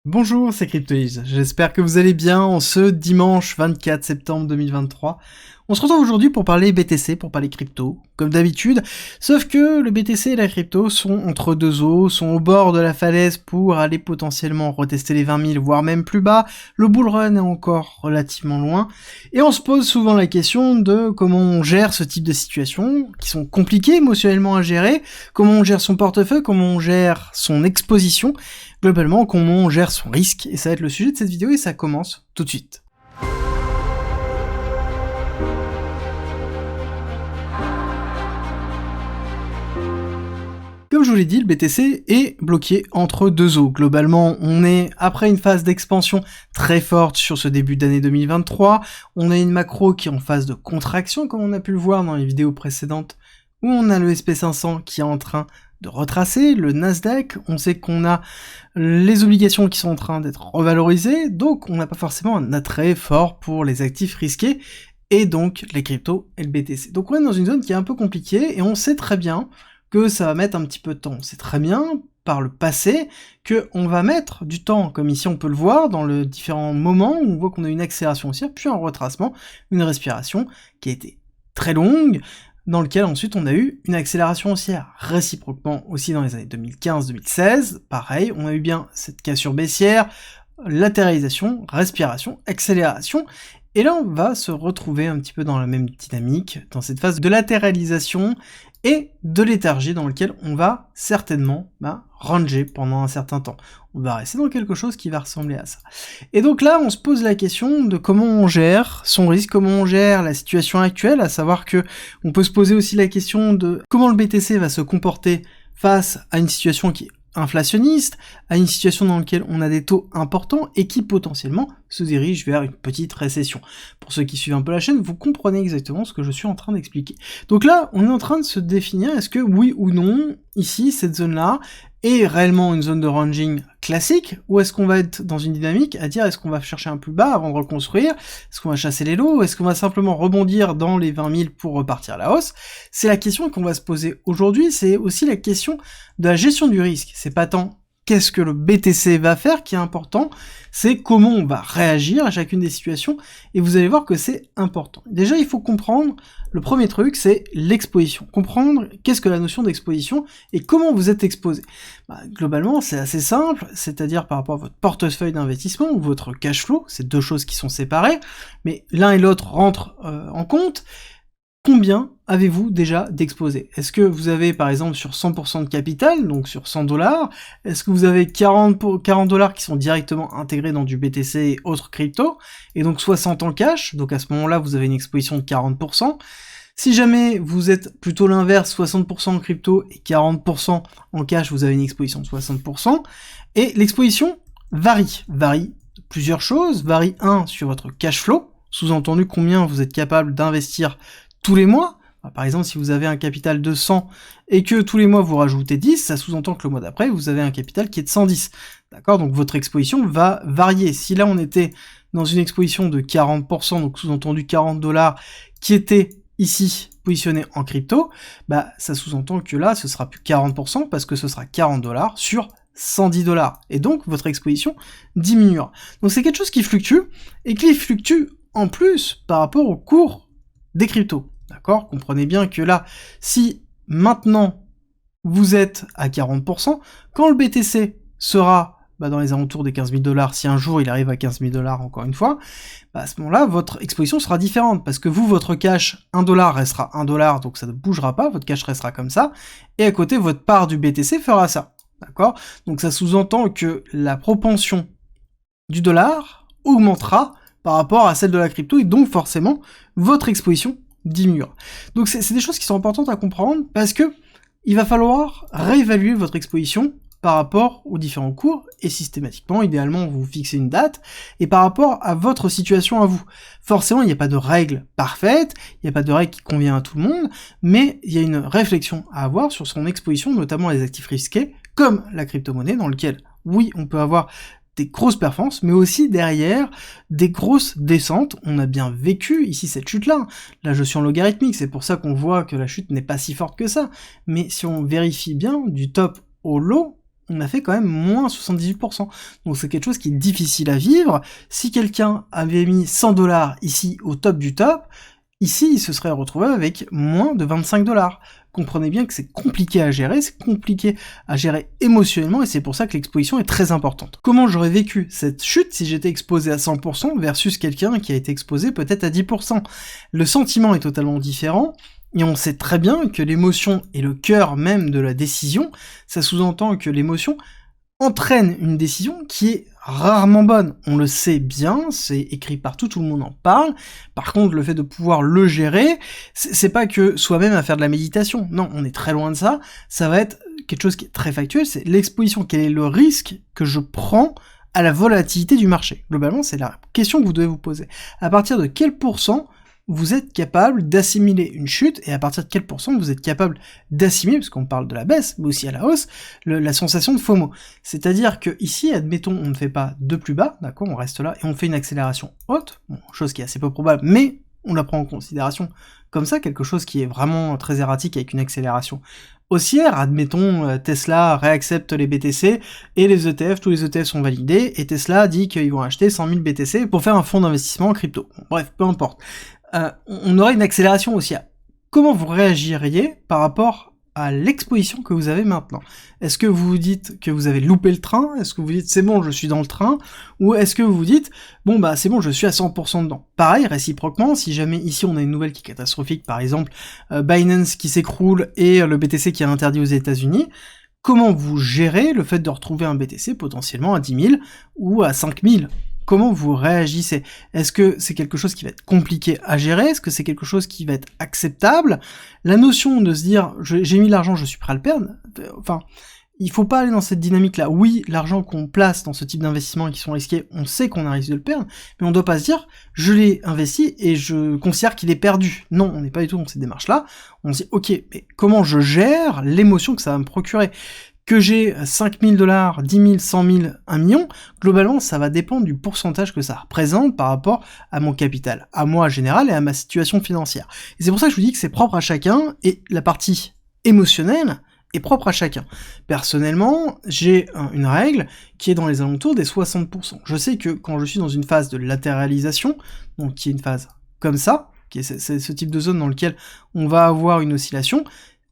Bonjour, c'est Cryptoise. J'espère que vous allez bien en ce dimanche 24 septembre 2023. On se retrouve aujourd'hui pour parler BTC, pour parler crypto, comme d'habitude, sauf que le BTC et la crypto sont entre deux eaux, sont au bord de la falaise pour aller potentiellement retester les 20 000, voire même plus bas. Le bull run est encore relativement loin, et on se pose souvent la question de comment on gère ce type de situations, qui sont compliquées émotionnellement à gérer, comment on gère son portefeuille, comment on gère son exposition, globalement comment on gère son risque, et ça va être le sujet de cette vidéo, et ça commence tout de suite. Comme je vous l'ai dit, le BTC est bloqué entre deux eaux. Globalement, on est après une phase d'expansion très forte sur ce début d'année 2023. On a une macro qui est en phase de contraction, comme on a pu le voir dans les vidéos précédentes, où on a le SP500 qui est en train de retracer, le Nasdaq, on sait qu'on a les obligations qui sont en train d'être revalorisées, donc on n'a pas forcément un attrait fort pour les actifs risqués, et donc les cryptos et le BTC. Donc on est dans une zone qui est un peu compliquée, et on sait très bien que ça va mettre un petit peu de temps. C'est très bien, par le passé, que on va mettre du temps, comme ici on peut le voir, dans les différents moments où on voit qu'on a une accélération haussière, puis un retracement, une respiration qui a été très longue, dans lequel ensuite on a eu une accélération haussière. Réciproquement aussi dans les années 2015-2016, pareil, on a eu bien cette cassure baissière, latéralisation, respiration, accélération, et là on va se retrouver un petit peu dans la même dynamique, dans cette phase de latéralisation, et de léthargie dans lequel on va certainement ranger pendant un certain temps. On va rester dans quelque chose qui va ressembler à ça. Et donc là, on se pose la question de comment on gère son risque, comment on gère la situation actuelle, à savoir que on peut se poser aussi la question de comment le BTC va se comporter face à une situation qui est inflationniste, à une situation dans laquelle on a des taux importants et qui potentiellement se dirige vers une petite récession. Pour ceux qui suivent un peu la chaîne, vous comprenez exactement ce que je suis en train d'expliquer. Donc là, on est en train de se définir, est-ce que oui ou non, ici, cette zone-là, est réellement une zone de ranging classique, ou est-ce qu'on va être dans une dynamique à dire est-ce qu'on va chercher un plus bas avant de reconstruire, est-ce qu'on va chasser les lots, ou est-ce qu'on va simplement rebondir dans les 20 000 pour repartir à la hausse? C'est la question qu'on va se poser aujourd'hui, c'est aussi la question de la gestion du risque. C'est pas tant qu'est-ce que le BTC va faire qui est important, c'est comment on va réagir à chacune des situations, et vous allez voir que c'est important. Déjà, il faut comprendre, le premier truc, c'est l'exposition. Comprendre qu'est-ce que la notion d'exposition, et comment vous êtes exposé. Globalement, c'est assez simple, c'est-à-dire par rapport à votre portefeuille d'investissement, ou votre cash flow, c'est deux choses qui sont séparées, mais l'un et l'autre rentrent en compte. Combien avez-vous déjà d'exposé? Est-ce que vous avez par exemple sur 100% de capital, donc sur 100 $, est-ce que vous avez 40 $ qui sont directement intégrés dans du BTC et autres cryptos, et donc 60 en cash, donc à ce moment-là vous avez une exposition de 40%. Si jamais vous êtes plutôt l'inverse, 60% en crypto et 40% en cash, vous avez une exposition de 60%, et l'exposition varie de plusieurs choses, varie sur votre cash flow, sous-entendu combien vous êtes capable d'investir tous les mois. Par exemple, si vous avez un capital de 100 et que tous les mois vous rajoutez 10, ça sous-entend que le mois d'après, vous avez un capital qui est de 110. D'accord? Donc votre exposition va varier. Si là on était dans une exposition de 40%, donc sous-entendu 40 $ qui était ici positionné en crypto, ça sous-entend que là ce sera plus 40% parce que ce sera 40 $ sur 110 $. Et donc votre exposition diminuera. Donc c'est quelque chose qui fluctue, et qui fluctue en plus par rapport au cours des cryptos. D'accord? Comprenez bien que là, si maintenant vous êtes à 40%, quand le BTC sera dans les alentours des 15 000 $, si un jour il arrive à 15 000 $ encore une fois, à ce moment-là, votre exposition sera différente, parce que vous, votre cash, 1 $ restera 1 $, donc ça ne bougera pas, votre cash restera comme ça, et à côté, votre part du BTC fera ça. D'accord? Donc ça sous-entend que la propension du dollar augmentera par rapport à celle de la crypto, et donc forcément, votre exposition diminuera. Donc c'est des choses qui sont importantes à comprendre, parce que il va falloir réévaluer votre exposition par rapport aux différents cours, et systématiquement, idéalement, vous fixez une date, et par rapport à votre situation à vous. Forcément, il n'y a pas de règle parfaite, il n'y a pas de règle qui convient à tout le monde, mais il y a une réflexion à avoir sur son exposition, notamment les actifs risqués, comme la crypto-monnaie, dans lequel, oui, on peut avoir des grosses performances, mais aussi derrière des grosses descentes. On a bien vécu ici cette chute-là. Là, je suis en logarithmique, c'est pour ça qu'on voit que la chute n'est pas si forte que ça. Mais si on vérifie bien, du top au low, on a fait quand même moins 78%. Donc c'est quelque chose qui est difficile à vivre. Si quelqu'un avait mis 100$ ici au top du top, ici il se serait retrouvé avec moins de 25$. Comprenez bien que c'est compliqué à gérer, c'est compliqué à gérer émotionnellement, et c'est pour ça que l'exposition est très importante. Comment j'aurais vécu cette chute si j'étais exposé à 100% versus quelqu'un qui a été exposé peut-être à 10%? Le sentiment est totalement différent, et on sait très bien que l'émotion est le cœur même de la décision. Ça sous-entend que l'émotion entraîne une décision qui est rarement bonne. On le sait bien, c'est écrit partout, tout le monde en parle. Par contre, le fait de pouvoir le gérer, c'est pas que soi-même à faire de la méditation. Non, on est très loin de ça. Ça va être quelque chose qui est très factuel, c'est l'exposition. Quel est le risque que je prends à la volatilité du marché? Globalement, c'est la question que vous devez vous poser. À partir de quel pourcent vous êtes capable d'assimiler une chute, et à partir de quel pourcent vous êtes capable d'assimiler, parce qu'on parle de la baisse, mais aussi à la hausse, la sensation de FOMO. C'est-à-dire que ici, admettons, on ne fait pas de plus bas, d'accord, on reste là, et on fait une accélération haute, bon, chose qui est assez peu probable, mais on la prend en considération comme ça, quelque chose qui est vraiment très erratique avec une accélération haussière. Admettons, Tesla réaccepte les BTC, et les ETF, tous les ETF sont validés, et Tesla dit qu'ils vont acheter 100 000 BTC pour faire un fonds d'investissement en crypto. Bon, bref, peu importe. On aurait une accélération haussière. Comment vous réagiriez par rapport à l'exposition que vous avez maintenant? Est-ce que vous vous dites que vous avez loupé le train? Est-ce que vous dites c'est bon, je suis dans le train? Ou est-ce que vous vous dites bon bah c'est bon, je suis à 100% dedans? Pareil, réciproquement, si jamais ici on a une nouvelle qui est catastrophique, par exemple Binance qui s'écroule et le BTC qui est interdit aux États-Unis, comment vous gérez le fait de retrouver un BTC potentiellement à 10 000 ou à 5 000? Comment vous réagissez? Est-ce que c'est quelque chose qui va être compliqué à gérer? Est-ce que c'est quelque chose qui va être acceptable? La notion de se dire j'ai mis l'argent, je suis prêt à le perdre, enfin, il faut pas aller dans cette dynamique-là. Oui, l'argent qu'on place dans ce type d'investissement qui sont risqués, on sait qu'on a risque de le perdre, mais on doit pas se dire je l'ai investi et je considère qu'il est perdu. Non, on n'est pas du tout dans cette démarche-là. On se dit ok, mais comment je gère l'émotion que ça va me procurer? Que j'ai 5 000 $, 10 000, 100 000, 1 million, globalement, ça va dépendre du pourcentage que ça représente par rapport à mon capital, à moi en général et à ma situation financière. Et c'est pour ça que je vous dis que c'est propre à chacun, et la partie émotionnelle est propre à chacun. Personnellement, j'ai une règle qui est dans les alentours des 60%. Je sais que quand je suis dans une phase de latéralisation, donc qui est une phase comme ça, qui est ce type de zone dans lequel on va avoir une oscillation,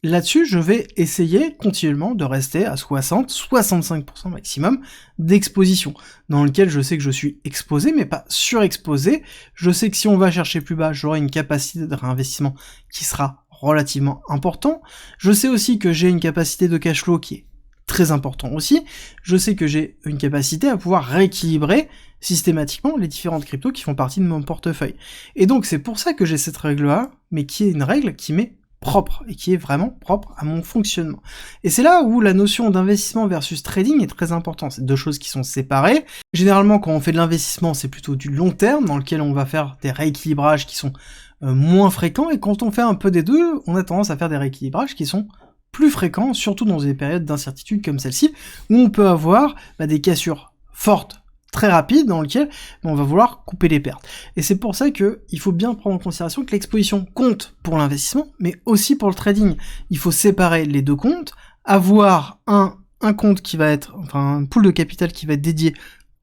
là-dessus, je vais essayer continuellement de rester à 60-65% maximum d'exposition, dans lequel je sais que je suis exposé, mais pas surexposé. Je sais que si on va chercher plus bas, j'aurai une capacité de réinvestissement qui sera relativement important. Je sais aussi que j'ai une capacité de cash flow qui est très important aussi. Je sais que j'ai une capacité à pouvoir rééquilibrer systématiquement les différentes cryptos qui font partie de mon portefeuille. Et donc c'est pour ça que j'ai cette règle-là, mais qui est une règle qui m'est propre, et qui est vraiment propre à mon fonctionnement. Et c'est là où la notion d'investissement versus trading est très importante. C'est deux choses qui sont séparées. Généralement, quand on fait de l'investissement, c'est plutôt du long terme, dans lequel on va faire des rééquilibrages qui sont moins fréquents, et quand on fait un peu des deux, on a tendance à faire des rééquilibrages qui sont plus fréquents, surtout dans des périodes d'incertitude comme celle-ci, où on peut avoir des cassures fortes, très rapide, dans lequel on va vouloir couper les pertes. Et c'est pour ça que il faut bien prendre en considération que l'exposition compte pour l'investissement, mais aussi pour le trading. Il faut séparer les deux comptes, avoir un compte qui va être, enfin un pool de capital qui va être dédié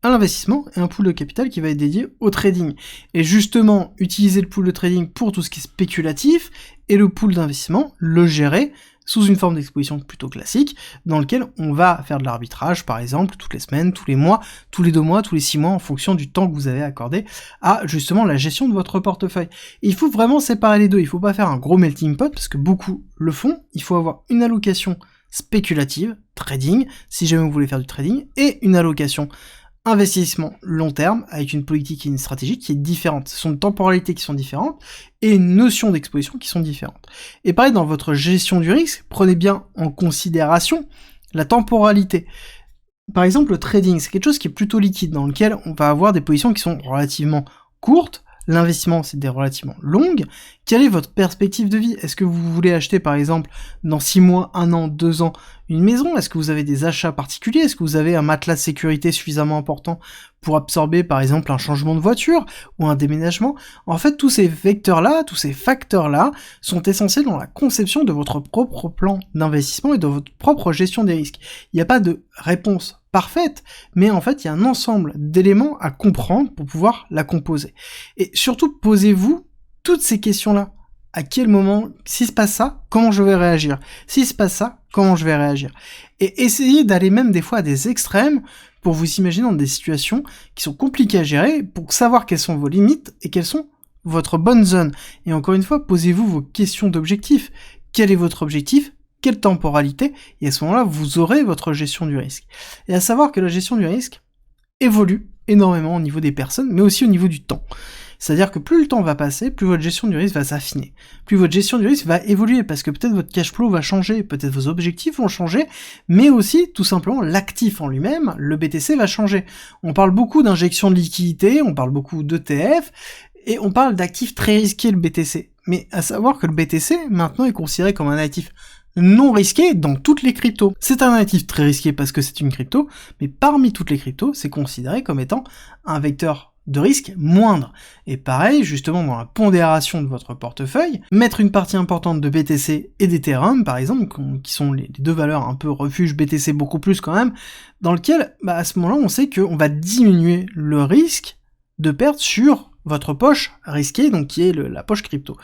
à l'investissement, et un pool de capital qui va être dédié au trading. Et justement, utiliser le pool de trading pour tout ce qui est spéculatif, et le pool d'investissement, le gérer sous une forme d'exposition plutôt classique, dans lequel on va faire de l'arbitrage, par exemple, toutes les semaines, tous les mois, tous les 2 mois, tous les 6 mois, en fonction du temps que vous avez accordé à, justement, la gestion de votre portefeuille. Et il faut vraiment séparer les deux, il faut pas faire un gros melting pot, parce que beaucoup le font, il faut avoir une allocation spéculative, trading, si jamais vous voulez faire du trading, et une allocation investissement long terme, avec une politique et une stratégie qui est différente. Ce sont des temporalités qui sont différentes, et une notion d'exposition qui sont différentes. Et pareil, dans votre gestion du risque, prenez bien en considération la temporalité. Par exemple, le trading, c'est quelque chose qui est plutôt liquide, dans lequel on va avoir des positions qui sont relativement courtes, l'investissement c'est des relativement longues, quelle est votre perspective de vie? Est-ce que vous voulez acheter par exemple dans 6 mois, 1 an, 2 ans une maison? Est-ce que vous avez des achats particuliers? Est-ce que vous avez un matelas de sécurité suffisamment important pour absorber par exemple un changement de voiture ou un déménagement? En fait, tous ces vecteurs-là, tous ces facteurs-là sont essentiels dans la conception de votre propre plan d'investissement et de votre propre gestion des risques. Il n'y a pas de réponse parfaite, mais en fait, il y a un ensemble d'éléments à comprendre pour pouvoir la composer. Et surtout, posez-vous toutes ces questions-là. À quel moment, s'il se passe ça, comment je vais réagir? S'il se passe ça, comment je vais réagir? Et essayez d'aller même des fois à des extrêmes pour vous imaginer dans des situations qui sont compliquées à gérer, pour savoir quelles sont vos limites et quelles sont votre bonne zone. Et encore une fois, posez-vous vos questions d'objectif. Quel est votre objectif? Quelle temporalité? Et à ce moment-là, vous aurez votre gestion du risque. Et à savoir que la gestion du risque évolue énormément au niveau des personnes, mais aussi au niveau du temps. C'est-à-dire que plus le temps va passer, plus votre gestion du risque va s'affiner. Plus votre gestion du risque va évoluer, parce que peut-être votre cash flow va changer, peut-être vos objectifs vont changer, mais aussi, tout simplement, l'actif en lui-même, le BTC, va changer. On parle beaucoup d'injection de liquidité, on parle beaucoup d'ETF, et on parle d'actifs très risqués, le BTC. Mais à savoir que le BTC, maintenant, est considéré comme un actif non risqué dans toutes les cryptos. C'est un actif très risqué parce que c'est une crypto, mais parmi toutes les cryptos, c'est considéré comme étant un vecteur de risque moindre. Et pareil, justement, dans la pondération de votre portefeuille, mettre une partie importante de BTC et d'Ethereum, par exemple, qui sont les deux valeurs un peu refuge, BTC beaucoup plus quand même, dans lequel, à ce moment-là, on sait qu'on va diminuer le risque de perte sur votre poche risquée, donc qui est la poche crypto.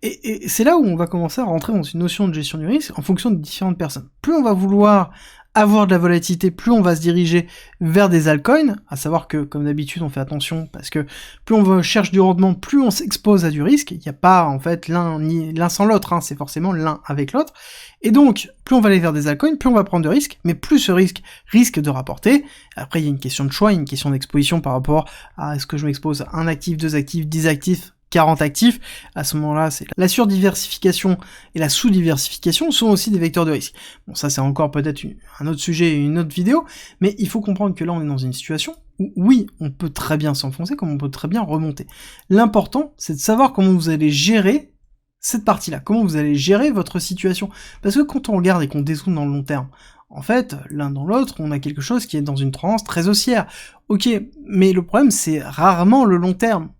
Et c'est là où on va commencer à rentrer dans une notion de gestion du risque en fonction de différentes personnes. Plus on va vouloir avoir de la volatilité, plus on va se diriger vers des altcoins, à savoir que, comme d'habitude, on fait attention, parce que plus on cherche du rendement, plus on s'expose à du risque. Il n'y a pas, en fait, l'un sans l'autre, c'est forcément l'un avec l'autre. Et donc, plus on va aller vers des altcoins, plus on va prendre de risques, mais plus ce risque risque de rapporter. Après, il y a une question de choix, une question d'exposition par rapport à est-ce que je m'expose à 1 actif, 2 actifs, 10 actifs, 40 actifs. À ce moment-là, c'est la surdiversification et la sous-diversification sont aussi des vecteurs de risque. Bon, ça c'est encore peut-être un autre sujet et une autre vidéo, mais il faut comprendre que là on est dans une situation où oui, on peut très bien s'enfoncer comme on peut très bien remonter. L'important, c'est de savoir comment vous allez gérer cette partie-là, comment vous allez gérer votre situation. Parce que quand on regarde et qu'on dézoome dans le long terme, en fait, l'un dans l'autre, on a quelque chose qui est dans une tendance très haussière. Ok, mais le problème c'est rarement le long terme.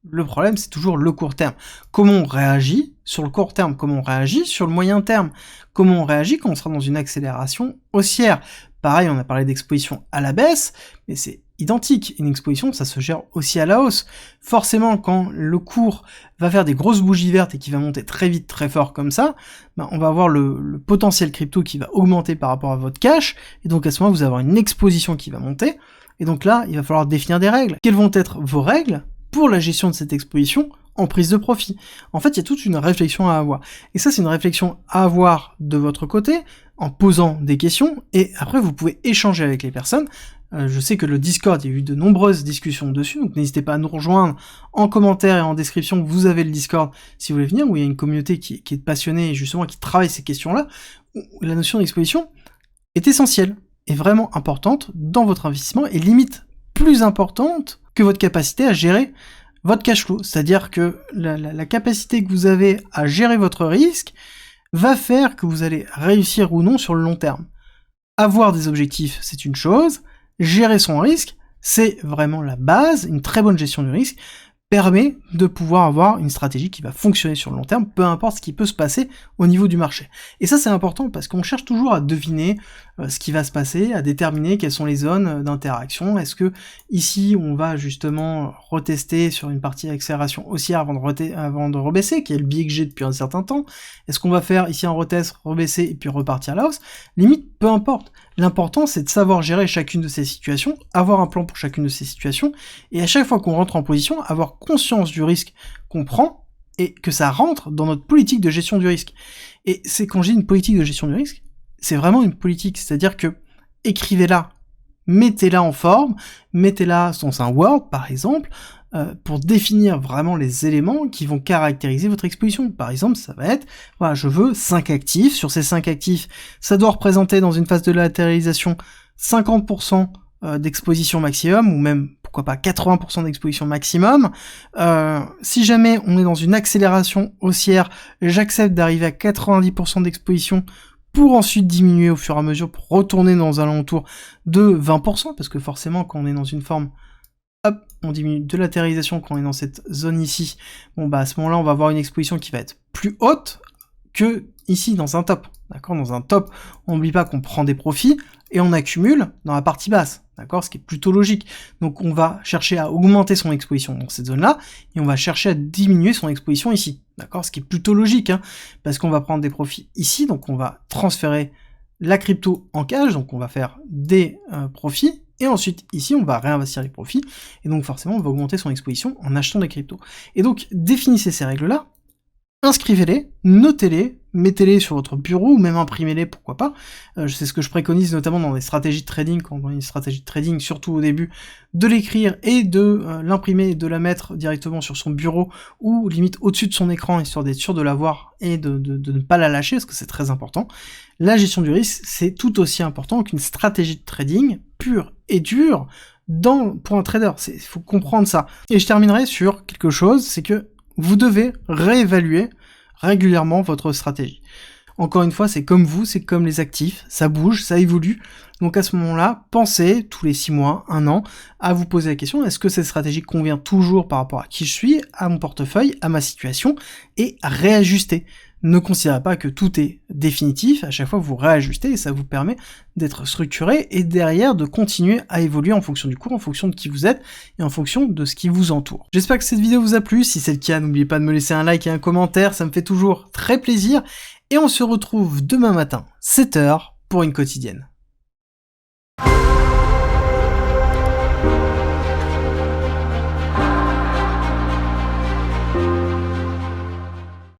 Le problème, c'est toujours le court terme. Comment on réagit sur le court terme? Comment on réagit sur le moyen terme? Comment on réagit quand on sera dans une accélération haussière? Pareil, on a parlé d'exposition à la baisse, mais c'est identique. Une exposition, ça se gère aussi à la hausse. Forcément, quand le cours va faire des grosses bougies vertes et qui va monter très vite, très fort comme ça, on va avoir le potentiel crypto qui va augmenter par rapport à votre cash, et donc à ce moment, vous allez avoir une exposition qui va monter, et donc là, il va falloir définir des règles. Quelles vont être vos règles pour la gestion de cette exposition en prise de profit? En fait, il y a toute une réflexion à avoir. Et ça, c'est une réflexion à avoir de votre côté, en posant des questions, et après, vous pouvez échanger avec les personnes. Je sais que le Discord, il y a eu de nombreuses discussions dessus, donc n'hésitez pas à nous rejoindre en commentaire et en description. Vous avez le Discord si vous voulez venir, où il y a une communauté qui est passionnée et justement qui travaille ces questions-là, où la notion d'exposition est essentielle, et vraiment importante dans votre investissement, et limite plus importante que votre capacité à gérer votre cash flow. C'est-à-dire que la capacité que vous avez à gérer votre risque va faire que vous allez réussir ou non sur le long terme. Avoir des objectifs, c'est une chose. Gérer son risque, c'est vraiment la base. Une très bonne gestion du risque permet de pouvoir avoir une stratégie qui va fonctionner sur le long terme, peu importe ce qui peut se passer au niveau du marché. Et ça, c'est important parce qu'on cherche toujours à deviner ce qui va se passer, à déterminer quelles sont les zones d'interaction. Est-ce que ici, on va justement retester sur une partie d'accélération haussière avant de rebaisser, qui est le biais que j'ai depuis un certain temps? Est-ce qu'on va faire ici un retest, rebaisser et puis repartir à la hausse? Limite, peu importe. L'important, c'est de savoir gérer chacune de ces situations, avoir un plan pour chacune de ces situations, et à chaque fois qu'on rentre en position, avoir conscience du risque qu'on prend, et que ça rentre dans notre politique de gestion du risque. Et c'est quand je dis une politique de gestion du risque, c'est vraiment une politique, c'est-à-dire que écrivez-la, mettez-la en forme, mettez-la dans un Word par exemple, pour définir vraiment les éléments qui vont caractériser votre exposition. Par exemple, ça va être, voilà, je veux 5 actifs, sur ces 5 actifs, ça doit représenter dans une phase de latéralisation 50% d'exposition maximum, ou même pourquoi pas 80% d'exposition maximum. Si jamais on est dans une accélération haussière, j'accepte d'arriver à 90% d'exposition pour ensuite diminuer au fur et à mesure, pour retourner dans un alentour de 20%, parce que forcément, quand on est dans une forme, hop, on diminue de latéralisation quand on est dans cette zone ici, bon bah à ce moment-là, on va avoir une exposition qui va être plus haute que ici, dans un top, d'accord? Dans un top, on n'oublie pas qu'on prend des profits, et on accumule dans la partie basse, d'accord? Ce qui est plutôt logique. Donc on va chercher à augmenter son exposition dans cette zone-là, et on va chercher à diminuer son exposition ici, d'accord? Ce qui est plutôt logique, hein, parce qu'on va prendre des profits ici, donc on va transférer la crypto en cash, donc on va faire des profits, et ensuite ici on va réinvestir les profits, et donc forcément on va augmenter son exposition en achetant des cryptos. Et donc définissez ces règles-là, inscrivez-les, notez-les, mettez-les sur votre bureau, ou même imprimez-les, pourquoi pas. C'est ce que je préconise notamment dans les stratégies de trading, quand on a une stratégie de trading, surtout au début, de l'écrire et de l'imprimer et de la mettre directement sur son bureau, ou limite au-dessus de son écran, histoire d'être sûr de l'avoir et de ne pas la lâcher, parce que c'est très important. La gestion du risque, c'est tout aussi important qu'une stratégie de trading pure et dure pour un trader. Il faut comprendre ça. Et je terminerai sur quelque chose, c'est que vous devez réévaluer régulièrement votre stratégie. Encore une fois, c'est comme vous, c'est comme les actifs, ça bouge, ça évolue. Donc à ce moment-là, pensez tous les 6 mois, 1 an, à vous poser la question, est-ce que cette stratégie convient toujours par rapport à qui je suis, à mon portefeuille, à ma situation, et à réajuster. Ne considérez pas que tout est définitif, à chaque fois vous réajustez et ça vous permet d'être structuré et derrière de continuer à évoluer en fonction du cours, en fonction de qui vous êtes et en fonction de ce qui vous entoure. J'espère que cette vidéo vous a plu, si c'est le cas n'oubliez pas de me laisser un like et un commentaire, ça me fait toujours très plaisir et on se retrouve demain matin, 7h, pour une quotidienne.